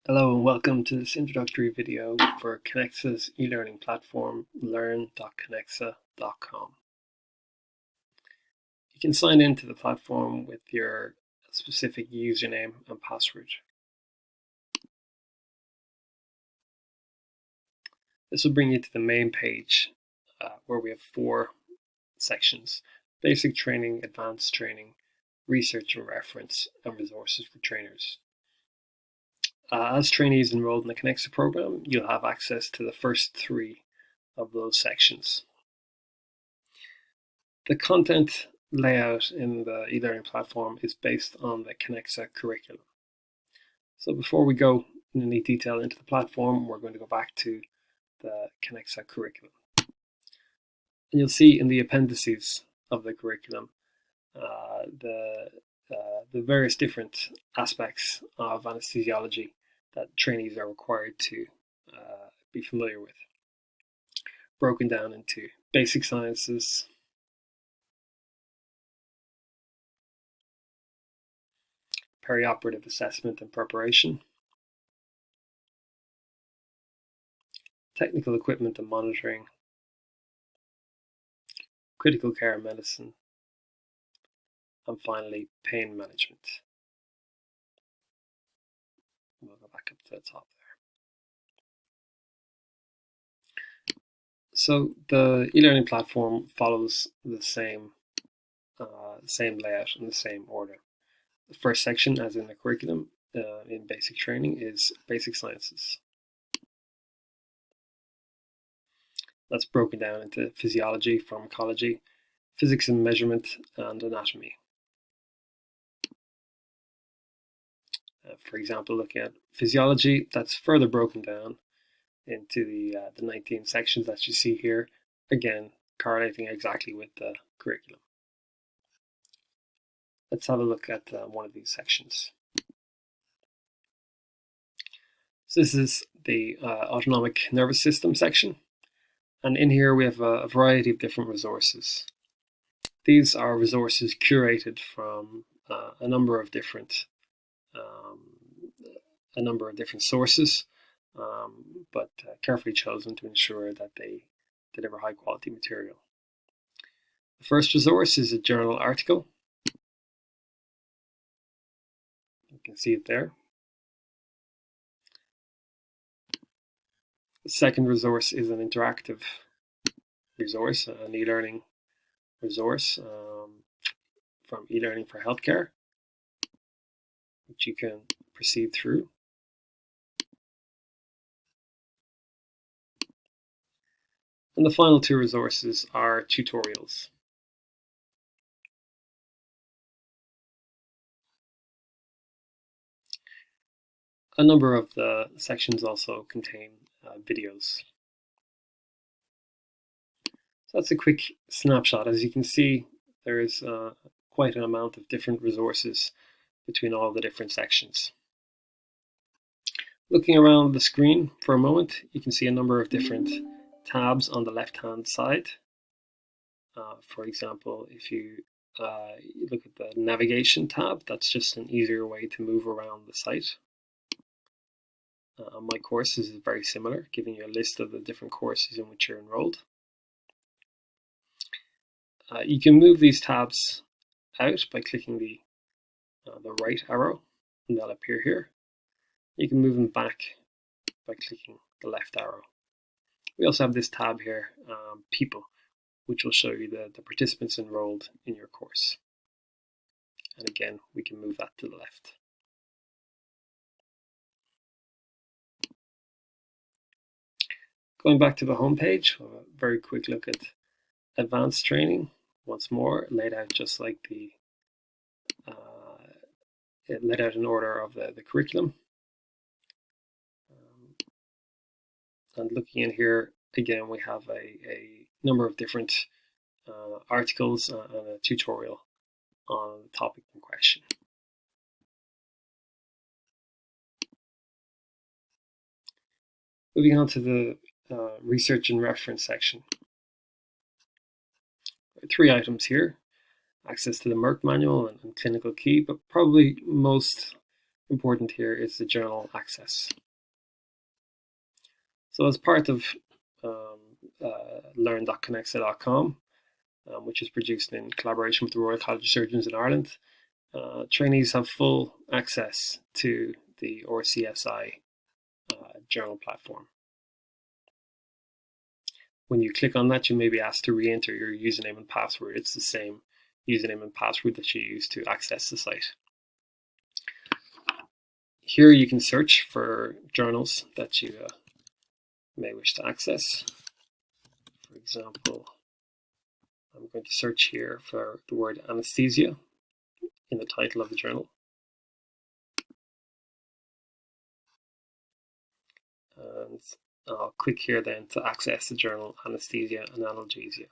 Hello and welcome to this introductory video for CANECSA's e-learning platform, learn.canexa.com. You can sign into the platform with your specific username and password. This will bring you to the main page where we have 4 sections: basic training, advanced training, research and reference, and resources for trainers. As trainees enrolled in the CANECSA program, you'll have access to the first 3 of those sections. The content layout in the e-learning platform is based on the CANECSA curriculum. So before we go in any detail into the platform, we're going to go back to the CANECSA curriculum. And you'll see in the appendices of the curriculum the various different aspects of anesthesiology that trainees are required to be familiar with, broken down into basic sciences, perioperative assessment and preparation, technical equipment and monitoring, critical care medicine, and finally pain management. We'll go back up to the top there. So the e-learning platform follows the same layout and the same order. The first section, as in the curriculum in basic training, is basic sciences. That's broken down into physiology, pharmacology, physics and measurement, and anatomy. For example, looking at physiology, that's further broken down into the 19 sections that you see here, again correlating exactly with the curriculum. Let's have a look at one of these sections. So this is the autonomic nervous system section, and in here we have a variety of different resources. These are resources curated from a number of different sources, but carefully chosen to ensure that they deliver high quality material. The first resource is a journal article. You can see it there. The second resource is an interactive resource, an e-learning resource from e-learning for healthcare, which you can proceed through. And the final 2 resources are tutorials. A number of the sections also contain videos. So that's a quick snapshot. As you can see, there is quite an amount of different resources between all the different sections. Looking around the screen for a moment, you can see a number of different tabs on the left-hand side. For example, if you look at the navigation tab, that's just an easier way to move around the site. My courses is very similar, giving you a list of the different courses in which you're enrolled. You can move these tabs out by clicking the right arrow, and they'll appear here. You can move them back by clicking the left arrow. We also have this tab here, People, which will show you the participants enrolled in your course. And again, we can move that to the left. Going back to the home page, we'll have a very quick look at advanced training. Once more, laid out just like it laid out in order of the curriculum. And looking in here, again, we have a number of different articles and a tutorial on the topic in question. Moving on to the research and reference section. There are 3 items here: access to the Merck manual and clinical key, but probably most important here is the journal access. So as part of learn.canexa.com, which is produced in collaboration with the Royal College of Surgeons in Ireland, trainees have full access to the RCSI journal platform. When you click on that, you may be asked to re-enter your username and password. It's the same username and password that you use to access the site. Here you can search for journals that you may wish to access. For example, I'm going to search here for the word anesthesia in the title of the journal. And I'll click here then to access the journal Anesthesia and Analgesia.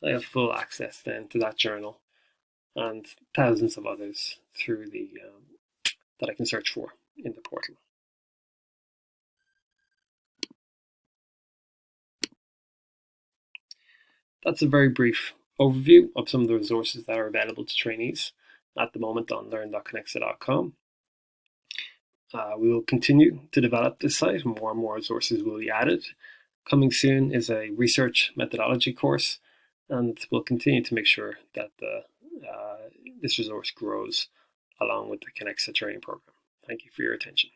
I have full access then to that journal and thousands of others through the that I can search for in the portal. That's a very brief overview of some of the resources that are available to trainees at the moment on learn.canexa.com. We will continue to develop this site, and more resources will be added. Coming soon is a research methodology course, and we'll continue to make sure that this resource grows along with the CANECSA training program. Thank you for your attention.